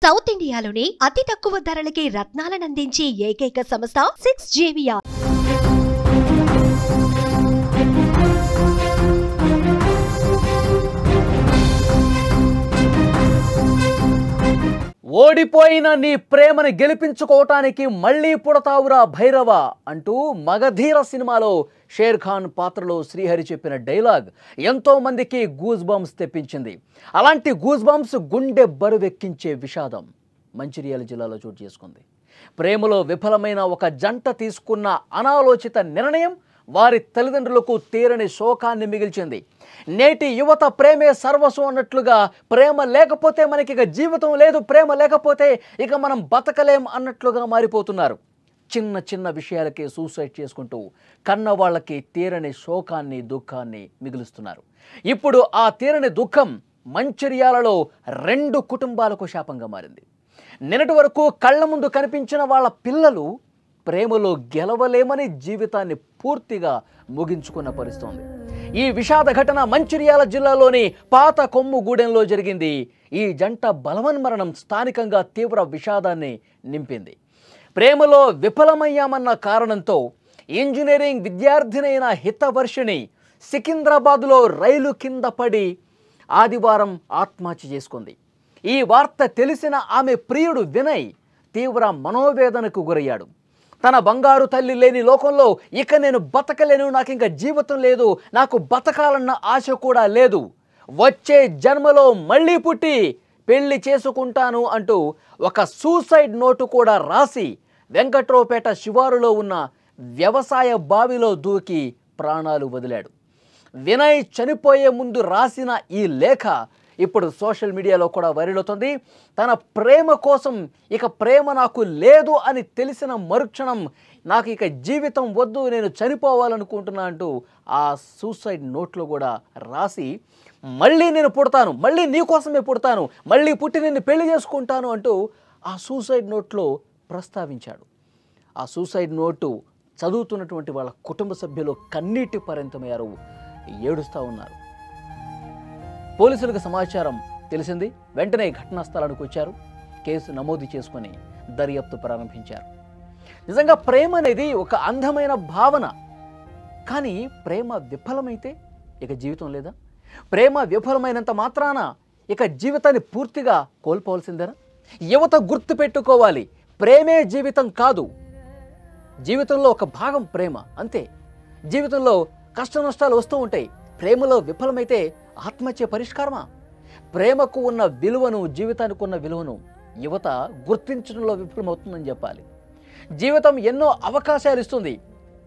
South ఇండియాలోనే అతి తక్కువ ధరలకి రత్నాలనందించే ఏకైక సంస్థ 6JVR. ఓడిపోయిన నీ ప్రేమని గెలిపించుకోవటానికి మళ్ళీ పుడతావురా భైరవ అంటూ మగధీర సినిమాలో షేర్ ఖాన్ పాత్రలో శ్రీహరి చెప్పిన డైలాగ్ ఎంతో మందికి గూస్ బంప్స్ తెప్పించింది. అలాంటి గూస్ బంప్స్ గుండె బరువెక్కించే విషాదం మంచిర్యాల జిల్లాలో చోటు చేసుకుంది. ప్రేమలో విఫలమైన ఒక జంట తీసుకున్న అనాలోచిత నిర్ణయం వారి తల్లిదండ్రులకు తీరని శోకాన్ని మిగిల్చింది. నేటి యువత ప్రేమే సర్వస్వం అన్నట్లుగా ప్రేమ లేకపోతే మనకి ఇక జీవితం లేదు, ప్రేమ లేకపోతే ఇక మనం బతకలేం అన్నట్లుగా మారిపోతున్నారు. చిన్న చిన్న విషయాలకే సూసైడ్ చేసుకుంటూ కన్న వాళ్ళకి తీరని శోకాన్ని దుఃఖాన్ని మిగులుస్తున్నారు. ఇప్పుడు ఆ తీరని దుఃఖం మంచిర్యాలలో 2 కుటుంబాలకు శాపంగా మారింది. నిన్నటి వరకు కళ్ళ ముందు కనిపించిన వాళ్ళ పిల్లలు ప్రేమలో గెలవలేమని జీవితాన్ని పూర్తిగా ముగించుకున్న పరిస్థితి. ఈ విషాద ఘటన మంచిర్యాల జిల్లాలోని పాత కొమ్ముగూడెంలో జరిగింది. ఈ జంట బలవన్మరణం స్థానికంగా తీవ్ర విషాదాన్ని నింపింది. ప్రేమలో విఫలమయ్యామన్న కారణంతో ఇంజనీరింగ్ విద్యార్థినైన హితవర్షిణి సికింద్రాబాద్లో రైలు కింద పడి ఆదివారం ఆత్మహత్య చేసుకుంది. ఈ వార్త తెలిసిన ఆమె ప్రియుడు వినయ్ తీవ్ర మనోవేదనకు గురయ్యాడు. తన బంగారు తల్లి లేని లోకంలో ఇక నేను బతకలేను, నాకు ఇంకా జీవితం లేదు, నాకు బతకాలన్న ఆశ కూడా లేదు, వచ్చే జన్మలో మళ్ళీ పుట్టి పెళ్లి చేసుకుంటాను అంటూ ఒక సూసైడ్ నోటు కూడా రాసి వెంకట్రావుపేట శివారులో ఉన్న వ్యవసాయ బావిలో దూకి ప్రాణాలు వదిలాడు. వినయ్ చనిపోయే ముందు రాసిన ఈ లేఖ ఇప్పుడు సోషల్ మీడియాలో కూడా వైరల్ అవుతుంది. తన ప్రేమ కోసం ఇక ప్రేమ నాకు లేదు అని తెలిసిన మరుక్షణం నాకు ఇక జీవితం వద్దు, నేను చనిపోవాలనుకుంటున్నా అంటూ ఆ సూసైడ్ నోట్లో కూడా రాసి మళ్ళీ నేను పుడతాను, మళ్ళీ నీకోసమే పుడతాను, మళ్ళీ పుట్టి నిన్ను పెళ్లి చేసుకుంటాను అంటూ ఆ సూసైడ్ నోట్లో ప్రస్తావించాడు. ఆ సూసైడ్ నోటు చదువుతున్నటువంటి వాళ్ళ కుటుంబ సభ్యులు కన్నీటి పర్యంతమయ్యారు, ఏడుస్తూ ఉన్నారు. పోలీసులకు సమాచారం తెలిసింది. వెంటనే ఘటనా స్థలానికి వచ్చారు. కేసు నమోదు చేసుకుని దర్యాప్తు ప్రారంభించారు. నిజంగా ప్రేమ అనేది ఒక అందమైన భావన. కానీ ప్రేమ విఫలమైతే ఇక జీవితం లేదా? ప్రేమ విఫలమైనంత మాత్రాన ఇక జీవితాన్ని పూర్తిగా కోల్పోవాల్సిందేనా? యువత గుర్తుపెట్టుకోవాలి, ప్రేమే జీవితం కాదు. జీవితంలో ఒక భాగం ప్రేమ, అంతే. జీవితంలో కష్ట నష్టాలు వస్తూ ఉంటాయి. ప్రేమలో విఫలమైతే ఆత్మహత్య పరిష్కారమా? ప్రేమకు ఉన్న విలువను, జీవితానికి ఉన్న విలువను యువత గుర్తించడంలో విఫలమవుతుందని చెప్పాలి. జీవితం ఎన్నో అవకాశాలు ఇస్తుంది.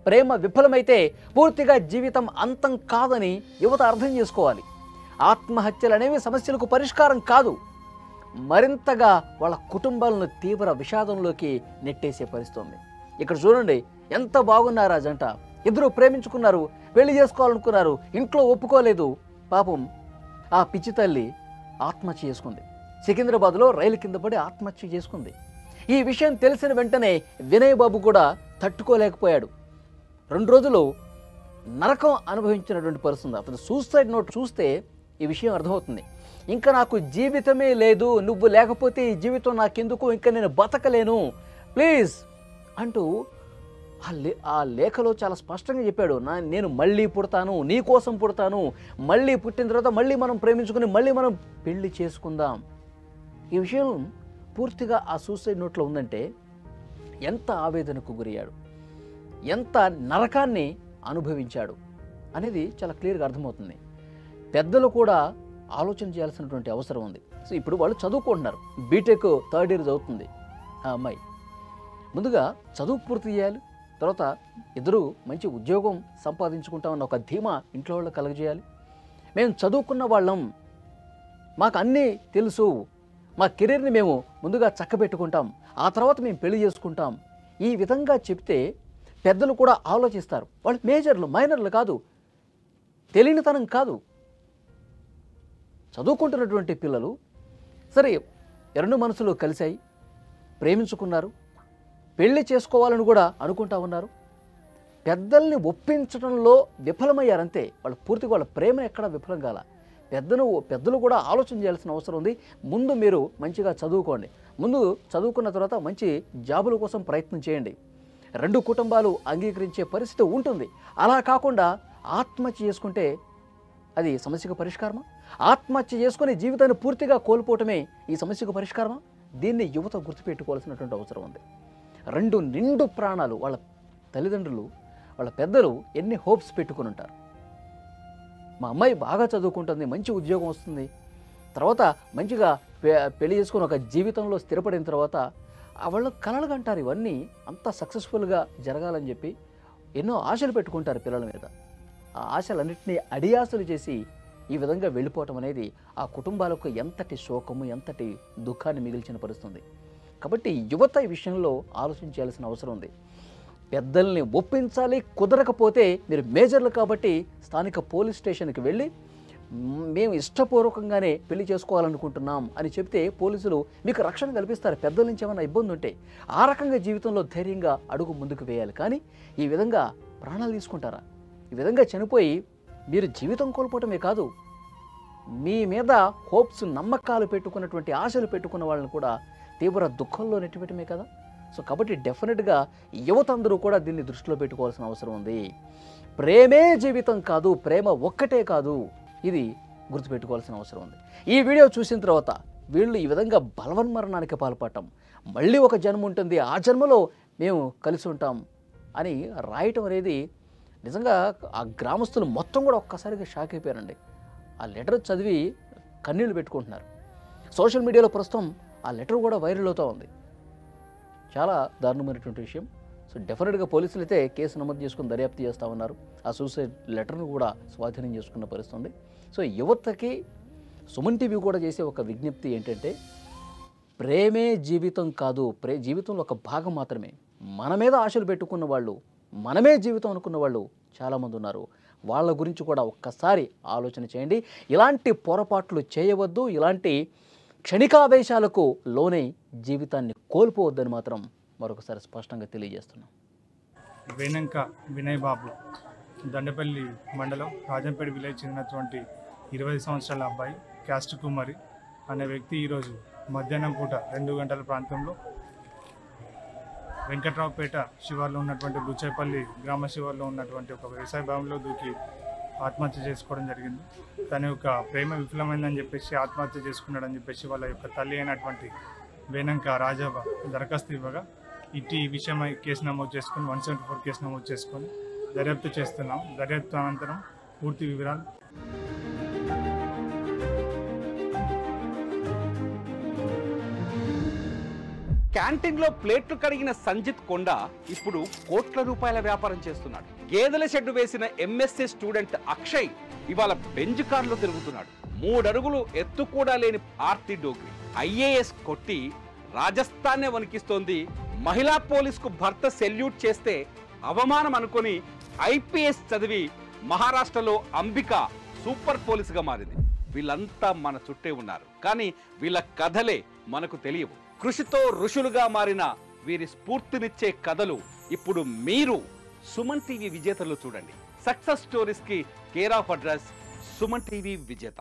ప్రేమ విఫలమైతే పూర్తిగా జీవితం అంతం కాదని యువత అర్థం చేసుకోవాలి. ఆత్మహత్యలు అనేవి సమస్యలకు పరిష్కారం కాదు, మరింతగా వాళ్ళ కుటుంబాలను తీవ్ర విషాదంలోకి నెట్టేసే పరిస్థితి. ఇక్కడ చూడండి, ఎంత బాగున్నారు ఆ జంట. ఇద్దరు ప్రేమించుకున్నారు, పెళ్లి చేసుకోవాలనుకున్నారు, ఇంట్లో ఒప్పుకోలేదు. పాపం ఆ పిచ్చి తల్లి ఆత్మహత్య చేసుకుంది. సికింద్రాబాద్లో రైలు కింద పడి ఆత్మహత్య చేసుకుంది. ఈ విషయం తెలిసిన వెంటనే వినయ్ బాబు కూడా తట్టుకోలేకపోయాడు. 2 రోజులు నరకం అనుభవించినటువంటి పరిస్థితి. అతను సూసైడ్ నోట్ చూస్తే ఈ విషయం అర్థమవుతుంది. ఇంకా నాకు జీవితమే లేదు, నువ్వు లేకపోతే ఈ జీవితం నాకెందుకు, ఇంకా నేను బతకలేను, ప్లీజ్ అంటూ ఆ లేఖలో చాలా స్పష్టంగా చెప్పాడు. నేను మళ్ళీ పుడతాను, నీ కోసం పుడతాను, మళ్ళీ పుట్టిన తర్వాత మళ్ళీ మనం ప్రేమించుకుని మళ్ళీ మనం పెళ్లి చేసుకుందాం. ఈ విషయం పూర్తిగా ఆ సూసైడ్ నోట్లో ఉందంటే ఎంత ఆవేదనకు గురయ్యాడు, ఎంత నరకాన్ని అనుభవించాడు అనేది చాలా క్లియర్గా అర్థమవుతుంది. పెద్దలు కూడా ఆలోచన చేయాల్సినటువంటి అవసరం ఉంది. సో ఇప్పుడు వాళ్ళు చదువుకుంటున్నారు, బీటెక్ 3rd ఇయర్ చదువుతుంది ఆ అమ్మాయి. ముందుగా చదువు పూర్తి చేయాలి, తర్వాత ఇద్దరు మంచి ఉద్యోగం సంపాదించుకుంటామన్న ఒక ధీమా ఇంట్లో వాళ్ళు కలుగజేయాలి. మేము చదువుకున్న వాళ్ళం, మాకు అన్నీ తెలుసు, మా కెరీర్ని మేము ముందుగా చక్కబెట్టుకుంటాం, ఆ తర్వాత మేము పెళ్లి చేసుకుంటాం, ఈ విధంగా చెప్తే పెద్దలు కూడా ఆలోచిస్తారు. వాళ్ళు మేజర్లు, మైనర్లు కాదు, తెలియనితనం కాదు. చదువుకుంటున్నటువంటి పిల్లలు సరే 2 మనసులు కలిశాయి, ప్రేమించుకున్నారు, పెళ్లి చేసుకోవాలని కూడా అనుకుంటా ఉన్నారు. పెద్దల్ని ఒప్పించడంలో విఫలమయ్యారంతే. వాళ్ళు పూర్తిగా వాళ్ళ ప్రేమ ఎక్కడ విఫలం కాల. పెద్దలు కూడా ఆలోచన చేయాల్సిన అవసరం ఉంది. ముందు మీరు మంచిగా చదువుకోండి, ముందు చదువుకున్న తర్వాత మంచి జాబుల కోసం ప్రయత్నం చేయండి. 2 కుటుంబాలు అంగీకరించే పరిస్థితి ఉంటుంది. అలా కాకుండా ఆత్మహత్య చేసుకుంటే అది సమస్యకు పరిష్కారమా? ఆత్మహత్య చేసుకుని జీవితాన్ని పూర్తిగా కోల్పోవటమే ఈ సమస్యకు పరిష్కారమా? దీన్ని యువత గుర్తుపెట్టుకోవాల్సినటువంటి అవసరం ఉంది. 2 నిండు ప్రాణాలు వాళ్ళ తల్లిదండ్రులు, వాళ్ళ పెద్దలు ఎన్ని హోప్స్ పెట్టుకుని ఉంటారు. మా అమ్మాయి బాగా చదువుకుంటుంది, మంచి ఉద్యోగం వస్తుంది, తర్వాత మంచిగా పెళ్లి చేసుకుని ఒక జీవితంలో స్థిరపడిన తర్వాత వాళ్ళు కలలు కంటారు. ఇవన్నీ అంత సక్సెస్ఫుల్గా జరగాలని చెప్పి ఎన్నో ఆశలు పెట్టుకుంటారు పిల్లల మీద. ఆ ఆశలన్నింటినీ అడియాసలు చేసి ఈ విధంగా వెళ్ళిపోవటం అనేది ఆ కుటుంబాలకు ఎంతటి శోకము, ఎంతటి దుఃఖాన్ని మిగిల్చిన పరిస్థితుంది. కాబట్టి యువత ఈ విషయంలో ఆలోచించాల్సిన అవసరం ఉంది. పెద్దల్ని ఒప్పించాలి. కుదరకపోతే మీరు మేజర్లు కాబట్టి స్థానిక పోలీస్ స్టేషన్కి వెళ్ళి మేము ఇష్టపూర్వకంగానే పెళ్లి చేసుకోవాలనుకుంటున్నాం అని చెప్తే పోలీసులు మీకు రక్షణ కల్పిస్తారు. పెద్దల నుంచి ఏమైనా ఇబ్బంది ఉంటే ఆ రకంగా జీవితంలో ధైర్యంగా అడుగు ముందుకు వేయాలి. కానీ ఈ విధంగా ప్రాణాలు తీసుకుంటారా? ఈ విధంగా చనిపోయి మీరు జీవితం కోల్పోవటమే కాదు, మీ మీద హోప్స్, నమ్మకాలు పెట్టుకున్నటువంటి ఆశలు పెట్టుకున్న వాళ్ళని కూడా తీవ్ర దుఃఖంలో నెట్టిపెట్టమే కదా. సో కాబట్టి డెఫినెట్గా యువత అందరూ కూడా దీన్ని దృష్టిలో పెట్టుకోవాల్సిన అవసరం ఉంది. ప్రేమే జీవితం కాదు, ప్రేమ ఒక్కటే కాదు, ఇది గుర్తుపెట్టుకోవాల్సిన అవసరం ఉంది. ఈ వీడియో చూసిన తర్వాత వీళ్ళు ఈ విధంగా బలవన్మరణానికి పాల్పడటం, మళ్ళీ ఒక జన్మ ఉంటుంది, ఆ జన్మలో మేము కలిసి ఉంటాం అని రాయటం అనేది నిజంగా ఆ గ్రామస్తులు మొత్తం కూడా ఒక్కసారిగా షాక్ అయిపోయారండి. ఆ లెటర్ చదివి కన్నీళ్లు పెట్టుకుంటున్నారు. సోషల్ మీడియాలో ప్రస్తుతం ఆ లెటర్ కూడా వైరల్ అవుతూ ఉంది. చాలా దారుణమైనటువంటి విషయం. సో డెఫినెట్గా పోలీసులు అయితే కేసు నమోదు చేసుకుని దర్యాప్తు చేస్తూ ఉన్నారు. ఆ సూసైడ్ లెటర్ను కూడా స్వాధీనం చేసుకున్న పరిస్థితి ఉంది. సో యువతకి సుమన్ టీవీ కూడా చేసే ఒక విజ్ఞప్తి ఏంటంటే, ప్రేమే జీవితం కాదు, జీవితంలో ఒక భాగం మాత్రమే. మన మీద ఆశలు పెట్టుకున్న వాళ్ళు, మనమే జీవితం అనుకున్న వాళ్ళు చాలామంది ఉన్నారు. వాళ్ళ గురించి కూడా ఒక్కసారి ఆలోచన చేయండి. ఇలాంటి పొరపాట్లు చేయవద్దు. ఇలాంటి క్షణికావేశాలకు లోనై జీవితాన్ని కోల్పోవద్దని మాత్రం మరొకసారి స్పష్టంగా తెలియజేస్తున్నాం. వేనంక వినయ్ బాబు, దండపల్లి మండలం రాజంపేట విలేజ్ చెందినటువంటి 20 సంవత్సరాల అబ్బాయి క్యాస్ట్ కుమారి అనే వ్యక్తి ఈరోజు మధ్యాహ్నం పూట 2 గంటల ప్రాంతంలో వెంకట్రావుపేట శివార్లో ఉన్నటువంటి బుచ్చేపల్లి గ్రామ శివార్లో ఉన్నటువంటి ఒక వ్యవసాయ భవనంలో దూకి ఆత్మహత్య చేసుకోవడం జరిగింది. తన యొక్క ప్రేమ విఫలమైందని చెప్పేసి ఆత్మహత్య చేసుకున్నాడని చెప్పేసి వాళ్ళ యొక్క తల్లి అయినటువంటి వేనంక రాజాబా దరఖాస్తు ఇవ్వగా ఈ విషయమై కేసు నమోదు చేసుకుని 174 కేసు నమోదు చేసుకొని దర్యాప్తు చేస్తున్నాం. దర్యాప్తు అనంతరం పూర్తి వివరాలు క్యాంటీన్లో ప్లేట్లు కడిగిన సంజిత్ కొండ ఇప్పుడు కోట్ల రూపాయల వ్యాపారం చేస్తున్నాడు. గేదెల షెడ్డు వేసిన ఎంఎస్సీ స్టూడెంట్ అక్షయ్ ఇవాళ బెంజ్ కార్లో తిరుగుతున్నాడు. 3 అడుగులు ఎత్తు కూడా లేని ఆర్తి డోగ్రి ఐఏఎస్ కొట్టి రాజస్థాన్నే వణికిస్తోంది. మహిళా పోలీసుకు భర్త సెల్యూట్ చేస్తే అవమానం అనుకొని ఐపీఎస్ చదివి మహారాష్ట్రలో అంబిక సూపర్ పోలీసుగా మారింది. వీళ్ళంతా మన చుట్టే ఉన్నారు, కానీ వీళ్ళ కథలే మనకు తెలియవు. కృషితో ఋషులుగా మారిన వీరి స్ఫూర్తినిచ్చే కథలు ఇప్పుడు మీరు సుమన్ టీవీ విజేతలు చూడండి. సక్సెస్ స్టోరీస్ కి care of address Suman TV విజేత.